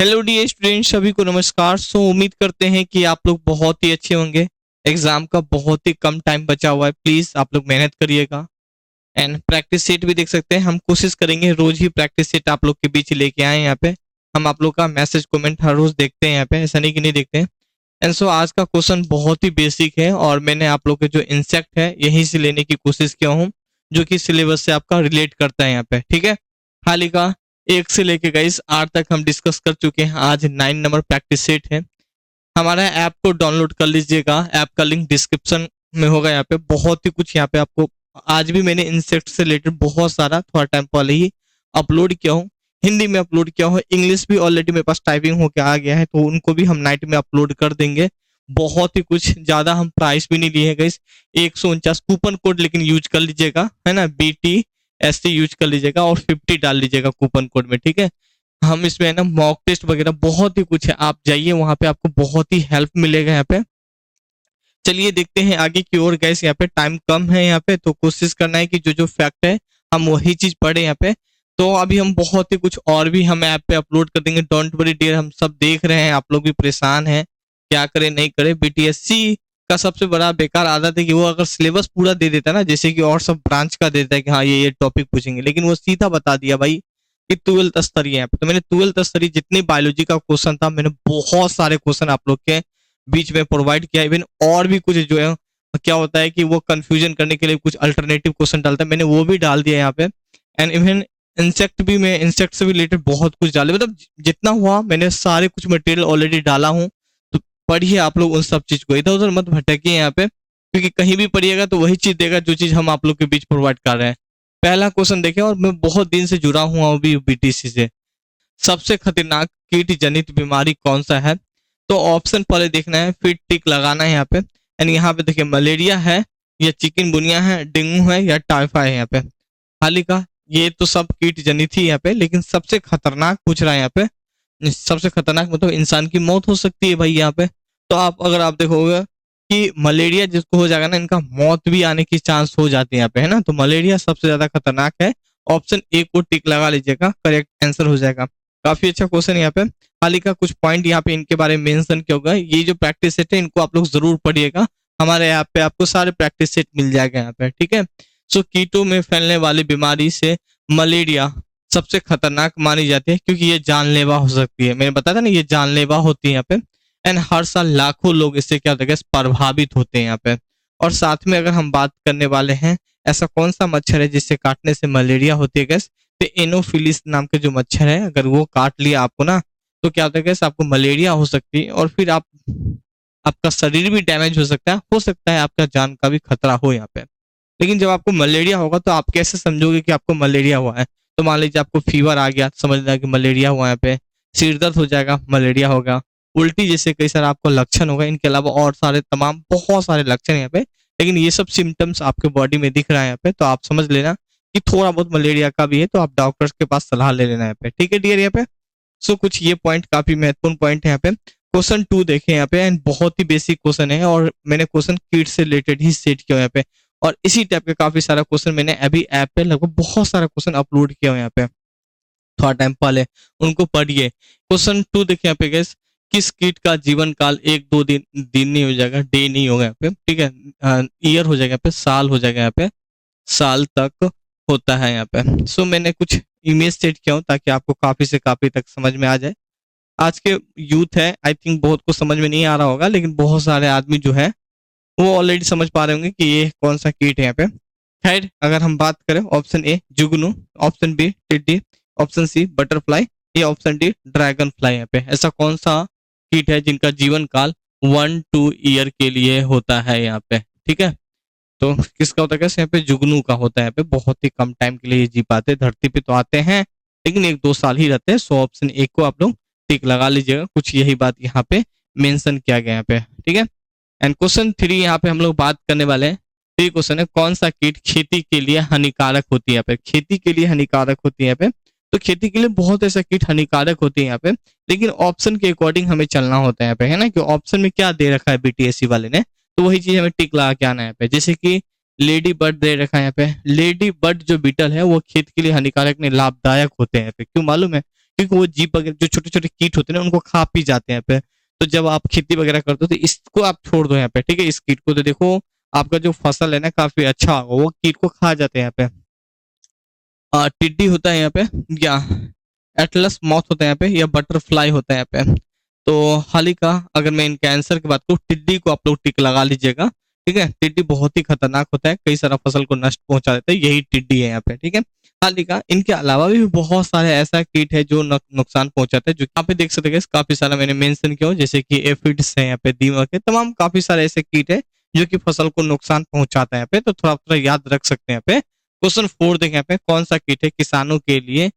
Hello dear student, सभी को नमस्कार। उम्मीद करते हैं कि आप लोग बहुत ही अच्छे होंगे। एग्जाम का बहुत ही कम टाइम बचा हुआ है, प्लीज आप लोग मेहनत करिएगा। एंड प्रैक्टिस सेट भी देख सकते हैं, हम कोशिश करेंगे रोज ही प्रैक्टिस सेट आप लोग के बीच लेके आए यहाँ पे। हम आप लोग का मैसेज कमेंट हर रोज देखते हैं यहाँ पे, ऐसा नहीं कि नहीं देखते हैं। एंड आज का क्वेश्चन बहुत ही बेसिक है और मैंने आप लोग के जो इंसेक्ट है यहीं से लेने की कोशिश किया हूँ, जो कि सिलेबस से आपका रिलेट करता है यहाँ पे। ठीक है, हाल ही का 1 से लेके गाइस 8 तक हम डिस्कस कर चुके हैं। आज 9 नंबर प्रैक्टिस सेट है। हमारा ऐप को डाउनलोड कर लीजिएगा, ऐप का लिंक डिस्क्रिप्शन में होगा। यहाँ पे बहुत ही कुछ यहाँ पे आपको, आज भी मैंने इंसेक्ट से रिलेटेड बहुत सारा थोड़ा टाइम पहले ही अपलोड किया हूँ। हिंदी में अपलोड किया हूँ, इंग्लिश भी ऑलरेडी मेरे पास टाइपिंग होके आ गया है, तो उनको भी हम नाइट में अपलोड कर देंगे। बहुत ही कुछ ज्यादा हम प्राइस भी नहीं लिए हैं गाइस। 149 कूपन कोड लेकिन यूज कर लीजिएगा, है ना, BTST यूज कर लीजिएगा और 50 डाल लीजिएगा कूपन कोड में। ठीक है, हम इसमें है ना मॉक टेस्ट वगैरह बहुत ही कुछ है, आप जाइए वहां पे, आपको बहुत ही हेल्प मिलेगा यहाँ पे। चलिए देखते हैं आगे की ओर गैस। यहाँ पे टाइम कम है यहाँ पे, तो कोशिश करना है कि जो जो फैक्ट है हम वही चीज पढ़े यहाँ पे। तो अभी हम बहुत ही कुछ और भी हम ऐप पे अपलोड कर देंगे, डोंट वरी डियर। हम सब देख रहे हैं, आप लोग भी परेशान हैं, क्या करें नहीं करें। BTSC का सबसे बड़ा बेकार आदत है कि वो अगर सिलेबस पूरा दे देता है ना, जैसे कि और सब ब्रांच का देता है कि हाँ ये टॉपिक पूछेंगे, लेकिन वो सीधा बता दिया भाई कि 12th स्तरीय है। तो मैंने 12th स्तरीय जितनी बायोलॉजी का क्वेश्चन था, मैंने बहुत सारे क्वेश्चन आप लोग के बीच में प्रोवाइड किया। इवन और भी कुछ जो है, क्या होता है कि वो कंफ्यूजन करने के लिए कुछ अल्टरनेटिव क्वेश्चन डालता है, मैंने वो भी डाल दिया यहाँ पे। एंड इवन इंसेक्ट भी, मैं इंसेक्ट से भी रिलेटेड बहुत कुछ डाले, मतलब जितना हुआ मैंने सारे कुछ मटेरियल ऑलरेडी डाला हूँ। तो पढ़िए आप लोग उन सब चीज को, इधर उधर मत भटकिए यहाँ पे, क्योंकि कहीं भी पढ़िएगा तो वही चीज देगा जो चीज हम आप लोग के बीच प्रोवाइड कर रहे हैं। पहला क्वेश्चन देखें, और मैं बहुत दिन से जुड़ा हुआ हूँ अभी BTC से। सबसे खतरनाक कीट जनित बीमारी कौन सा है? तो ऑप्शन पहले देखना है, फिर टिक लगाना है यहाँ पे। एंड यहाँ पे देखिए, मलेरिया है या चिकनगुनिया है, डेंगू है या टाइफाइड है यहाँ पे। हाल ही का ये तो सब कीट जनित ही यहाँ पे, लेकिन सबसे खतरनाक पूछ रहा है यहाँ पे। सबसे खतरनाक मतलब इंसान की मौत हो सकती है भाई यहाँ पे। तो आप अगर आप देखोगे कि मलेरिया जिसको हो जाएगा ना, इनका मौत भी आने की चांस हो जाती है यहाँ पे, है ना। तो मलेरिया सबसे ज्यादा खतरनाक है। ऑप्शन ए को टिक लगा लीजिएगा, करेक्ट आंसर हो जाएगा। काफी अच्छा क्वेश्चन है यहाँ पे। हाल ही का कुछ पॉइंट यहाँ पे इनके बारे में मेंशन किया होगा। ये जो प्रैक्टिस सेट है इनको आप लोग जरूर पढ़िएगा, हमारे ऐप पे आपको सारे प्रैक्टिस सेट मिल जाएगा यहाँ पे। ठीक है, कीटों में फैलने वाली बीमारी से मलेरिया सबसे खतरनाक मानी जाती है, क्योंकि ये जानलेवा हो सकती है। मैंने बताया था ना, ये जानलेवा होती है यहाँ पे। एंड हर साल लाखों लोग इससे क्या होता है, प्रभावित होते हैं यहाँ पे। और साथ में अगर हम बात करने वाले हैं, ऐसा कौन सा मच्छर है जिससे काटने से मलेरिया होती है गैस? तो एनोफिलिस नाम के जो मच्छर है, अगर वो काट लिया आपको ना, तो क्या होता है गैस, आपको मलेरिया हो सकती है। और फिर आपका शरीर भी डैमेज हो सकता है आपका जान का भी खतरा हो यहाँ पे। लेकिन जब आपको मलेरिया होगा तो आप कैसे समझोगे कि आपको मलेरिया हुआ है? तो मान लीजिए आपको फीवर आ गया, समझ लेना कि मलेरिया हुआ यहाँ पे। सिर दर्द हो जाएगा, मलेरिया होगा। उल्टी जैसे कई सारे आपको लक्षण होगा, इनके अलावा और सारे तमाम बहुत सारे लक्षण यहाँ पे। लेकिन ये सब सिम्टम्स आपके बॉडी में दिख रहा है यहाँ पे, तो आप समझ लेना कि थोड़ा बहुत मलेरिया का भी है, तो आप डॉक्टर्स के पास सलाह ले लेना यहाँ पे। ठीक है डियर, यहाँ पे कुछ ये पॉइंट काफी महत्वपूर्ण पॉइंट है यहाँ पे। क्वेश्चन 2 देखें यहाँ पे, एंड बहुत ही बेसिक क्वेश्चन है, और मैंने क्वेश्चन किट से रिलेटेड ही सेट किया यहाँ पे। और इसी टाइप के काफी सारा क्वेश्चन मैंने अभी ऐप पे लगभग बहुत सारा क्वेश्चन अपलोड किया हुआ यहाँ पे थोड़ा टाइम पहले, उनको पढ़िए। क्वेश्चन 2 देखिए यहाँ पे गैस, किस कीट का जीवन काल 1-2 दिन, दिन नहीं हो जाएगा, डे नहीं होगा यहाँ पे, ठीक है, ईयर हो जाएगा यहाँ पे, साल हो जाएगा यहाँ पे, साल तक होता है यहाँ पे। मैंने कुछ इमेज सेट किया हूँ ताकि आपको काफी से काफी तक समझ में आ जाए। आज के यूथ है, आई थिंक बहुत को समझ में नहीं आ रहा होगा, लेकिन बहुत सारे आदमी जो है वो ऑलरेडी समझ पा रहे होंगे कि ये कौन सा कीट है यहाँ पे। खैर, अगर हम बात करें, option A Jugnu, option B टिड्डी, ऑप्शन सी बटरफ्लाई, या ऑप्शन डी ड्रैगन फ्लाई। यहाँ पे ऐसा कौन सा कीट है जिनका जीवन काल 1-2 ईयर के लिए होता है यहाँ पे? ठीक है, तो किसका होता है, कैसे यहाँ पे जुगनू का होता है। यहाँ पे बहुत ही कम टाइम के लिए ये जी पाते हैं, धरती पे तो आते हैं लेकिन 1-2 साल ही रहते हैं। ऑप्शन ए को आप लोग टिक लगा लीजिएगा, कुछ यही बात यहाँ पे मेंशन किया गया यहाँ पे। ठीक है, एंड क्वेश्चन 3 यहाँ पे हम लोग बात करने वाले हैं। तो क्वेश्चन है, कौन सा कीट खेती के लिए हानिकारक होती है यहाँ पे? खेती के लिए हानिकारक होती है यहाँ पे। तो खेती के लिए बहुत ऐसा कीट हानिकारक होती है यहाँ पे, लेकिन ऑप्शन के अकॉर्डिंग हमें चलना होता है यहाँ पे, है ना, कि ऑप्शन में क्या दे रखा है BTSC वाले ने, तो वही चीज हमें टिक लगा के आना है यहाँ पे। जैसे कि लेडी बर्ड दे रखा है यहाँ पे, लेडी बर्ड जो बीटल है वो खेत के लिए हानिकारक नहीं, लाभदायक होते हैं यहाँ पे। क्यों मालूम है? क्योंकि वो जीव वगैरह जो छोटे छोटे कीट होते हैं ना उनको खा पी जाते हैं यहाँ पे। तो जब आप खेती वगैरह करते हो तो इसको आप छोड़ दो यहाँ पे, ठीक है, इस कीट को, तो देखो आपका जो फसल है ना काफी अच्छा होगा, वो कीट को खा जाते हैं यहाँ पे। टिड्डी होता है यहाँ पे, या एटलस मॉथ होता है यहाँ पे, या बटरफ्लाई होता है यहाँ पे। तो हाल ही का अगर मैं इनके आंसर की बात करूँ, टिड्डी को आप लोग टिक लगा लीजिएगा, ठीक है। टिड्डी बहुत ही खतरनाक होता है, कई सारा फसल को नष्ट पहुंचा देता है, यही टिड्डी है यहाँ पे, ठीक है। हाल ही का इनके अलावा भी बहुत सारे ऐसा कीट है जो नुकसान पहुंचाते हैं, जो यहाँ पे देख सकते हैं काफी सारा मैंने मेंशन किया हो, जैसे कि एफिड्स है यहाँ पे, दीमक है, तमाम काफी सारे ऐसे कीट है जो कि फसल को नुकसान पहुंचाता है यहाँ पे। तो थोड़ा थोड़ा याद रख सकते हैं यहाँ पे। क्वेश्चन 4 देखें यहाँ पे, कौन सा कीट है किसानों के लिए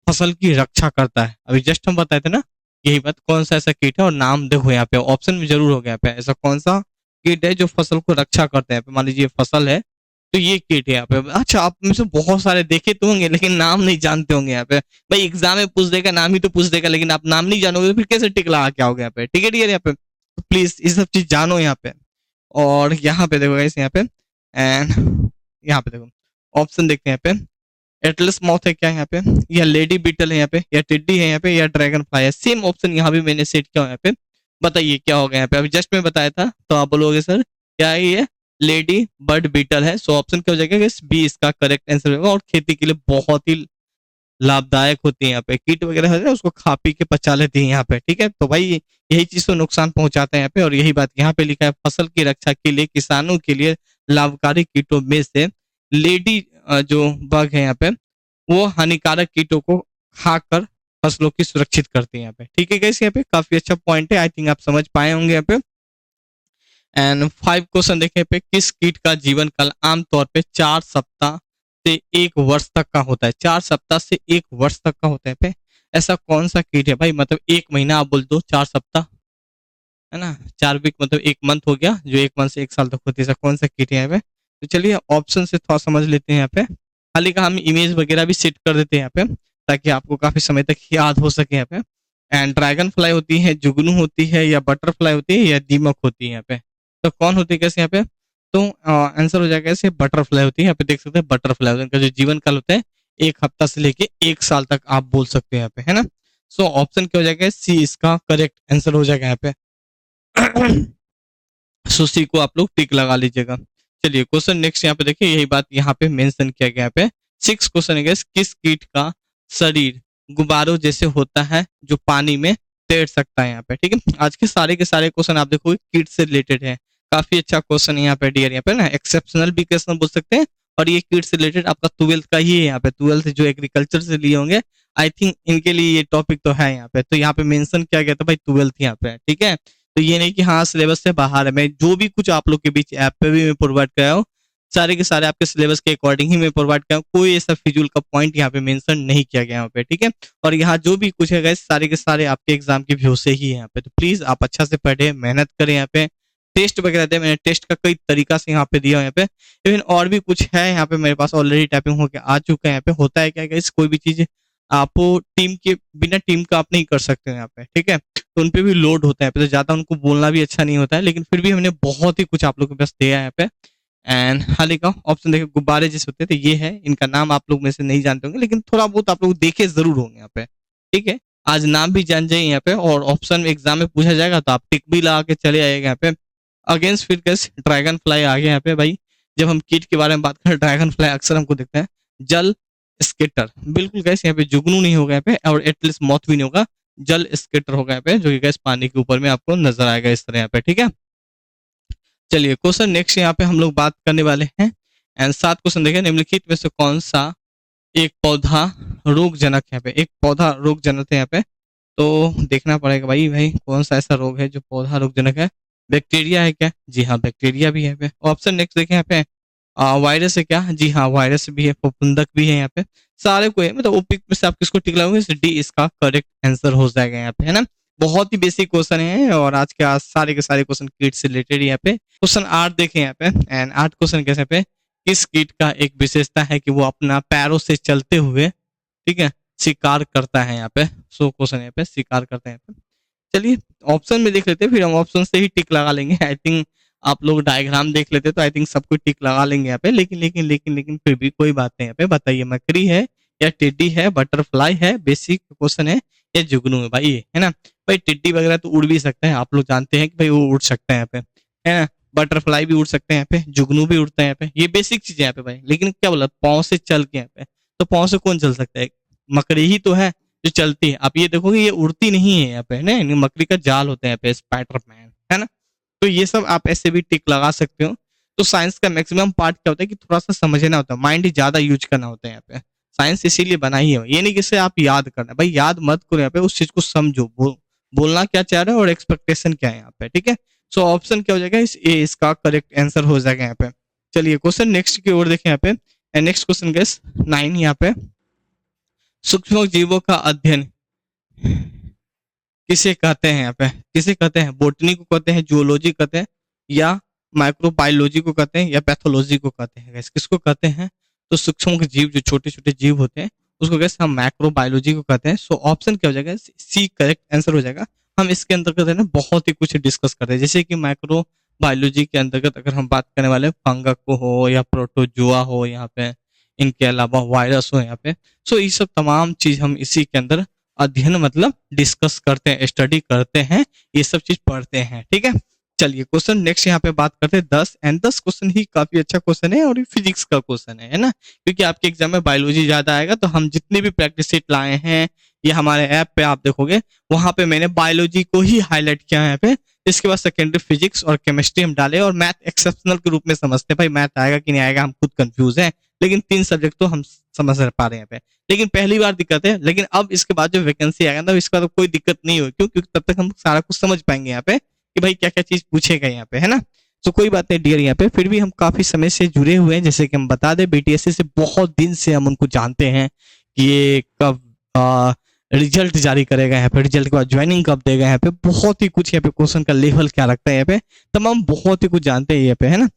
फसल की रक्षा करता है? अभी जस्ट हम बताए थे ना यही बात, कौन सा ऐसा कीट है, और नाम देखो यहाँ पे, ऑप्शन में जरूर हो गया यहाँ पे, ऐसा कौन सा कीट है जो फसल को रक्षा करता है। मान लीजिए फसल है तो ये कीट है यहाँ पे। अच्छा, आप में से बहुत सारे देखे तो होंगे लेकिन नाम नहीं जानते होंगे यहाँ पे। भाई एग्जाम में पूछ देगा, नाम ही तो पूछ देगा, लेकिन आप नाम नहीं जानोगे तो फिर कैसे टिक लगा के आओगे यहाँ पे, ठीक है डियर, यहाँ पे तो प्लीज ये सब चीज जानो यहाँ पे। और यहाँ पे देखो गाइस, यहाँ पे एंड यहाँ पे देखो ऑप्शन देखते हैं यहाँ पे, एटलस मॉथ है क्या यहाँ पे, या लेडी बीटल है यहाँ पे, या टिड्डी है यहाँ पे, या ड्रैगन फ्लाई है। सेम ऑप्शन यहाँ भी मैंने सेट किया यहाँ पे। बताइए क्या होगा यहाँ पे, अभी जस्ट मैं बताया था तो आप बोलोगे सर क्या है ये, लेडी बर्ड बीटल है। सो ऑप्शन क्या हो जाएगा, बी इसका करेक्ट आंसर होगा। और खेती के लिए बहुत ही लाभदायक होती है यहाँ पे, कीट वगैरह है उसको खा पी के पचा लेती है यहाँ पे, ठीक है। तो भाई यही चीज तो नुकसान पहुंचाता है यहाँ पे, और यही बात यहाँ पे लिखा है, फसल की रक्षा के लिए किसानों के लिए लाभकारी कीटों में से लेडी जो बग है यहाँ पे, वो हानिकारक कीटों को खाकर फसलों की सुरक्षित करती है यहाँ पे, ठीक है गाइस। यहाँ पे काफी अच्छा पॉइंट है, आई थिंक आप समझ पाए होंगे यहाँ पे। एंड 5 क्वेश्चन देखे पे, किस कीट का जीवन काल आमतौर पे 4 सप्ताह से 1 वर्ष तक का होता है? 4 सप्ताह से 1 वर्ष तक का होता है पे, ऐसा कौन सा कीट है भाई? मतलब 1 महीना आप बोल दो, 4 सप्ताह है ना, 4 वीक मतलब 1 मंथ हो गया, जो 1 मंथ से 1 साल तक होती है, ऐसा कौन सा कीट है यहाँ पे? तो चलिए ऑप्शन से थोड़ा समझ लेते हैं यहाँ पे। हाल ही का हम इमेज वगैरह भी सेट कर देते हैं यहाँ पे, ताकि आपको काफी समय तक याद हो सके यहाँ पे। एंड ड्रैगन फ्लाई होती है, जुगनू होती है, या बटरफ्लाई होती है, या दीमक होती है यहाँ पे। तो कौन होती है कैसे यहाँ पे? तो आंसर हो जाएगा ऐसे, बटरफ्लाई होती है यहाँ पे, देख सकते हैं बटरफ्लाई इनका जो जीवन काल होता है 1 हफ्ता से लेके 1 साल तक आप बोल सकते हैं यहाँ पे, है ना। सो ऑप्शन क्या हो जाएगा, सी इसका करेक्ट आंसर हो जाएगा यहाँ पे। सो सी को आप लोग टिक लगा लीजिएगा। चलिए क्वेश्चन नेक्स्ट यहाँ पे देखिए, यही बात यहाँ पे मेंशन किया गया यहाँ पे। 6 क्वेश्चन है, किस कीट का शरीर गुब्बारों जैसे होता है जो पानी में तैर सकता है यहाँ पे, ठीक है। आज के सारे क्वेश्चन आप देखो कीट से रिलेटेड है, काफी अच्छा क्वेश्चन है यहाँ पे डियर, यहाँ पे ना एक्सेप्शनल भी क्वेश्चन बोल सकते हैं। और ये कीट से रिलेटेड आपका 12th का ही है यहाँ पे, 12th जो एग्रीकल्चर से लिए होंगे, आई थिंक इनके लिए ये टॉपिक तो है यहाँ पे। तो यहाँ पे मेंशन किया गया था भाई 12th यहाँ पे, ठीक है। तो ये नहीं कि हाँ सिलेबस से बाहर है, मैं जो भी कुछ आप लोग के बीच ऐप पे भी मैं प्रोवाइड कराया हूँ, सारे के सारे आपके सिलेबस के अकॉर्डिंग ही मैं प्रोवाइड कराया हूँ, कोई ऐसा फिजूल का पॉइंट यहाँ पे मेंशन नहीं किया गया यहाँ पे, ठीक है। और यहाँ जो भी कुछ है गाइस, सारे के सारे आपके एग्जाम के व्यू से ही है यहाँ पे। तो प्लीज आप अच्छा से पढ़े, मेहनत करें यहाँ पे, टेस्ट वगैरह दे, मैंने टेस्ट का कई तरीका से यहाँ पे दिया यहाँ पे। इवन और भी कुछ है यहाँ पे मेरे पास ऑलरेडी टाइपिंग होकर आ चुका है यहाँ पे। होता है क्या गाइस, कोई भी चीज आप टीम के बिना टीम का आप नहीं कर सकते यहाँ पे, ठीक है। तो उनपे भी लोड होता है, तो ज्यादा उनको बोलना भी अच्छा नहीं होता है, लेकिन फिर भी हमने बहुत ही कुछ आप लोगों के पास दिया है यहाँ पे। एंड हाल ही का ऑप्शन देखिए, गुब्बारे जैसे होते हैं, तो ये है, इनका नाम आप लोग में से नहीं जानते होंगे, लेकिन थोड़ा बहुत आप लोग देखे जरूर होंगे यहाँ पे, ठीक है। आज नाम भी जान जाइए यहाँ पे, और ऑप्शन एग्जाम में पूछा जाएगा तो आप टिक भी लगा के चले आएगा यहाँ पे। अगेंस्ट फिर कैसे ड्रैगन फ्लाई आ गया यहाँ पे भाई। जब हम कीट के बारे में बात करें, ड्रैगन फ्लाई अक्सर हमको देखते हैं जल स्केटर, बिल्कुल गैस यहाँ पे जुगनू नहीं होगा यहाँ पे, और एटलीस्ट मौत भी नहीं होगा, जल स्केटर होगा यहाँ पे, जो कि गैस पानी के ऊपर में आपको नजर आएगा इस तरह यहाँ पे, ठीक है। चलिए क्वेश्चन नेक्स्ट यहाँ पे हम लोग बात करने वाले हैं। एंड 7 क्वेश्चन देखें, निम्नलिखित में से कौन सा एक पौधा रोगजनक है यहाँ पे, एक पौधा रोगजनक है यहाँ पे। तो देखना पड़ेगा भाई भाई कौन सा ऐसा रोग है जो पौधा रोगजनक है। बैक्टीरिया है क्या? जी हाँ बैक्टीरिया भी है यहाँ पे। ऑप्शन नेक्स्ट देखें यहाँ पे, वायरस है क्या? जी हाँ वायरस भी है, फफूंदक भी है यहाँ पे, सारे को है। मतलब ओपिक में से आप किसको टिक लगाओगे, डी इसका करेक्ट आंसर हो जाएगा यहाँ पे, है ना। बहुत ही बेसिक क्वेश्चन है, और आज के सारे के सारे क्वेश्चन कीट से रिलेटेड यहाँ पे। क्वेश्चन 8 देखें यहाँ पे, एंड 8 क्वेश्चन कैसे पे, किस कीट का एक विशेषता है कि वो अपना पैरों से चलते हुए, ठीक है, शिकार करता है यहाँ पे। सो क्वेश्चन यहाँ पे शिकार करते हैं यहाँ पे। चलिए ऑप्शन में देख लेते हैं, फिर हम ऑप्शन से ही टिक लगा लेंगे। आई थिंक आप लोग डायग्राम देख लेते तो आई थिंक सबको टिक लगा लेंगे यहाँ पे, लेकिन लेकिन लेकिन लेकिन फिर भी कोई बात नहीं यहाँ पे। बताइए मकड़ी है, या टिड्डी है, बटरफ्लाई है, बेसिक क्वेश्चन है, या जुगनू है भाई, है ना। भाई टिड्डी वगैरह तो उड़ भी सकते हैं, आप लोग जानते हैं कि भाई वो उड़ सकते हैं यहाँ पे, है ना। बटरफ्लाई भी उड़ सकते हैं यहाँ पे, जुगनू भी उड़ते हैं यहाँ पे, ये बेसिक चीजें यहाँ पे भाई। लेकिन क्या बोला, पाँव से चल के यहाँ पे, तो पाँव से कौन चल सकता है, मकड़ी ही तो है जो चलती है। आप ये देखोगे ये उड़ती नहीं है यहाँ पे, है ना, मकड़ी का जाल होता है यहाँ पे, स्पाइडरमैन, है ना। तो ये सब आप ऐसे भी टिक लगा सकते हो। तो साइंस का मैक्सिमम पार्ट क्या होता है कि थोड़ा सा समझना होता है, माइंड ज्यादा यूज करना होता है यहाँ पे। साइंस इसीलिए बना ही है, ये नहीं कि इसे आप याद करना, भाई याद मत करो यहाँ पे, उस चीज को समझो, बोलना क्या चाह रहे हो और एक्सपेक्टेशन क्या है यहाँ पे, ठीक है। सो ऑप्शन क्या हो जाएगा, इसका करेक्ट आंसर हो जाएगा यहाँ पे। चलिए क्वेश्चन नेक्स्ट की ओर देखें यहाँ पे। नेक्स्ट क्वेश्चन गेस 9 यहाँ पे, सूक्ष्म जीवों का अध्ययन किसे कहते हैं यहाँ पे, किसे कहते हैं, बोटनी को कहते हैं, जूलॉजी कहते हैं, या माइक्रोबायोलॉजी को कहते हैं, या पैथोलॉजी को कहते हैं, guys, किसको कहते हैं। तो सूक्ष्म जीव जो छोटे छोटे जीव होते हैं उसको कैसे हम माइक्रोबायोलॉजी को कहते हैं। सो ऑप्शन क्या हो जाएगा, सी करेक्ट आंसर हो जाएगा। हम इसके अंतर्गत है ना बहुत ही कुछ डिस्कस करते हैं, जैसे कि माइक्रोबायोलॉजी के अंतर्गत अगर हम बात करने वाले फंगस को हो या प्रोटोजुआ हो यहाँ पे, इनके अलावा वायरस हो यहाँ पे। सो ये सब तमाम चीज हम इसी के अंदर अध्ययन मतलब डिस्कस करते हैं, स्टडी करते हैं, ये सब चीज पढ़ते हैं, ठीक है। चलिए क्वेश्चन नेक्स्ट यहाँ पे बात करते हैं 10 एंड 10 क्वेश्चन ही काफी अच्छा क्वेश्चन है और ये फिजिक्स का क्वेश्चन है ना, क्योंकि आपके एग्जाम में बायोलॉजी ज्यादा आएगा। तो हम जितने भी प्रैक्टिस सेट लाए हैं ये हमारे ऐप पे आप देखोगे, वहां पे मैंने बायोलॉजी को ही हाईलाइट किया है यहाँ पे। इसके बाद सेकेंडरी फिजिक्स और केमिस्ट्री हम डाले, और मैथ एक्सेप्शनल के रूप में समझते हैं, भाई मैथ आएगा कि नहीं आएगा हम खुद कंफ्यूज हैं, लेकिन 3 सब्जेक्ट तो हम समझ पा रहे हैं यहाँ पे। लेकिन पहली बार दिक्कत है, लेकिन अब इसके बाद जो वैकेंसी आएगा ना इसका तो कोई दिक्कत नहीं होगी, क्यों, क्योंकि तब तक हम सारा कुछ समझ पाएंगे यहाँ पे कि भाई क्या क्या चीज पूछेगा यहाँ पे, है ना। तो कोई बात नहीं डियर, यहाँ पे फिर भी हम काफी समय से जुड़े हुए हैं। जैसे कि हम बता दें बीटीएससी से बहुत दिन से हम उनको जानते हैं कि ये कब रिजल्ट जारी करेगा, यहाँ पे रिजल्ट के बाद ज्वाइनिंग कब देगा, यहाँ पे बहुत ही कुछ, यहाँ पे क्वेश्चन का लेवल क्या रखता है यहाँ पे, तमाम बहुत ही कुछ जानते हैं यहाँ पे, है ना।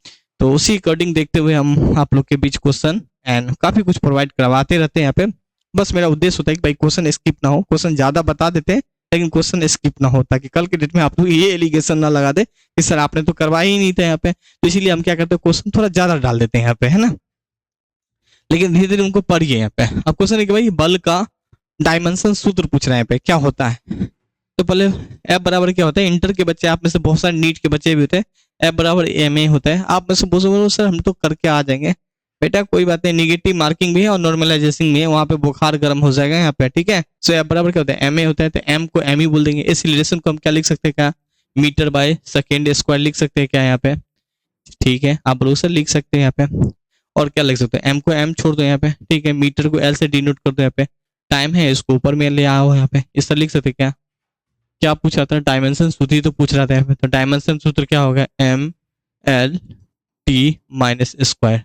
तो उसी अकॉर्डिंग देखते हुए हम आप लोग के बीच क्वेश्चन एंड काफी कुछ प्रोवाइड करवाते रहते हैं यहाँ पे। बस मेरा उद्देश्य होता है कि भाई क्वेश्चन स्किप ना हो, क्वेश्चन ज्यादा बता देते हैं लेकिन क्वेश्चन स्किप ना हो, ताकि कल के डेट में आप लोग ये एलिगेशन ना लगा दे कि सर आपने तो करवाया ही नहीं था यहाँ पे। तो इसीलिए हम क्या करते हैं, क्वेश्चन थोड़ा ज्यादा डाल देते हैं यहाँ पे, है ना। लेकिन धीरे धीरे उनको पढ़िए यहाँ पे। अब क्वेश्चन है कि भाई बल का डायमेंशन सूत्र पूछ रहे हैं पे, क्या होता है। तो पहले एफ बराबर क्या होता है, इंटर के बच्चे आप में से बहुत सारे नीट के बच्चे भी होते हैं, एफ बराबर एम ए होता है। आप में से बोलो सर हम तो करके आ जाएंगे, बेटा कोई बात नहीं, निगेटिव मार्किंग भी है और नॉर्मलाइजेशन भी है, वहां पे बुखार गर्म हो जाएगा यहाँ पे, ठीक है। सो एफ बराबर क्या होता है, एम ए होता है, तो एम को एम ही बोल देंगे। इस रिलेशन को हम क्या लिख सकते हैं, क्या मीटर बाय सेकेंड स्क्वायर लिख सकते हैं क्या यहाँ पे, ठीक है। आप बोलो सर लिख सकते हैं यहाँ पे, और क्या लिख सकते हैं, एम को एम छोड़ दो यहाँ पे, ठीक है। मीटर को एल से डिनोट कर दो यहाँ पे, टाइम है इसको ऊपर में ले आओ यहाँ पे, इस तरह लिख सकते क्या। क्या पूछ रहा था, डायमेंशन सूत्र ही तो पूछ रहा था यहाँ पे। तो डायमेंशन सूत्र क्या होगा, M L T minus square,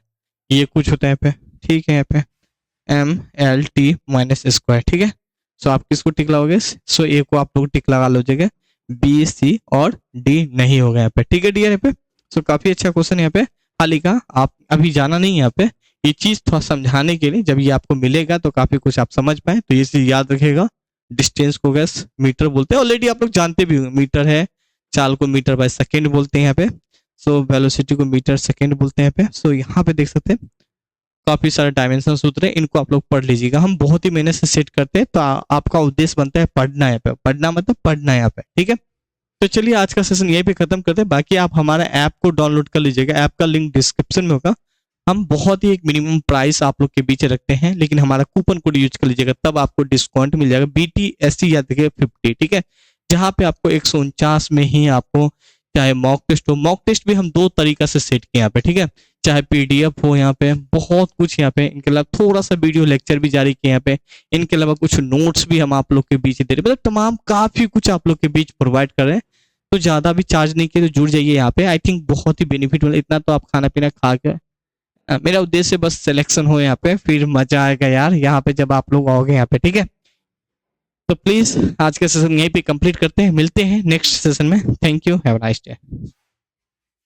ये कुछ होता है यहाँ पे, ठीक है। यहाँ पे M L T minus square, ठीक है। सो आप किसको टिक लगाओगे, सो ए को आप लोग टिक लगा लीजिएगा, बी सी और डी नहीं होगा यहाँ पे, ठीक है डियर। यहाँ पे सो काफी अच्छा क्वेश्चन यहाँ पे, हाल ही का आप अभी जाना नहीं यहाँ पे, ये चीज थोड़ा समझाने के लिए, जब ये आपको मिलेगा तो काफी कुछ आप समझ पाए। तो ये चीज याद रखेगा, डिस्टेंस को गैस मीटर बोलते हैं, ऑलरेडी आप लोग जानते भी होंगे, मीटर है, चाल को मीटर बाय सेकेंड बोलते हैं यहाँ पे। सो वेलोसिटी को मीटर सेकेंड बोलते हैं यहाँ पे। सो यहाँ पे देख सकते हैं काफी सारे डायमेंशन सूत्र है, इनको आप लोग पढ़ लीजिएगा। हम बहुत ही मेहनत से सेट करते हैं, तो आपका उद्देश्य बनता है पढ़ना यहाँ पे, पढ़ना मतलब पढ़ना यहाँ पे, ठीक है। तो चलिए आज का सेशन यहीं पे खत्म करते हैं। बाकी आप हमारा ऐप को डाउनलोड कर लीजिएगा, ऐप का लिंक डिस्क्रिप्शन में होगा। हम बहुत ही एक मिनिमम प्राइस आप लोग के बीच रखते हैं, लेकिन हमारा कूपन कोड यूज कर लीजिएगा, तब आपको डिस्काउंट मिल जाएगा, BTSC याद रखिए 50, ठीक है। जहाँ पे आपको 149 में ही आपको चाहे मॉक टेस्ट हो, मॉक टेस्ट भी हम 2 तरीका से सेट किए यहाँ पे, ठीक है। चाहे PDF हो, यहाँ पे बहुत कुछ यहाँ पे, इनके अलावा थोड़ा सा वीडियो लेक्चर भी जारी किए यहाँ पे, इनके अलावा कुछ नोट्स भी हम आप लोग के बीच दे रहे, मतलब तमाम काफी कुछ आप लोग के बीच प्रोवाइड कर रहे हैं। तो ज्यादा भी चार्ज नहीं किए, तो जुड़ जाइए यहाँ पे, आई थिंक बहुत ही बेनिफिट वाला, इतना तो आप खाना पीना खा के, मेरा उद्देश्य बस सिलेक्शन हो यहाँ पे, फिर मजा आएगा यार यहाँ पे जब आप लोग आओगे यहाँ पे, ठीक है। तो प्लीज आज का सेशन यहीं पे कंप्लीट करते हैं, मिलते हैं नेक्स्ट सेशन में। Thank you, have a nice day.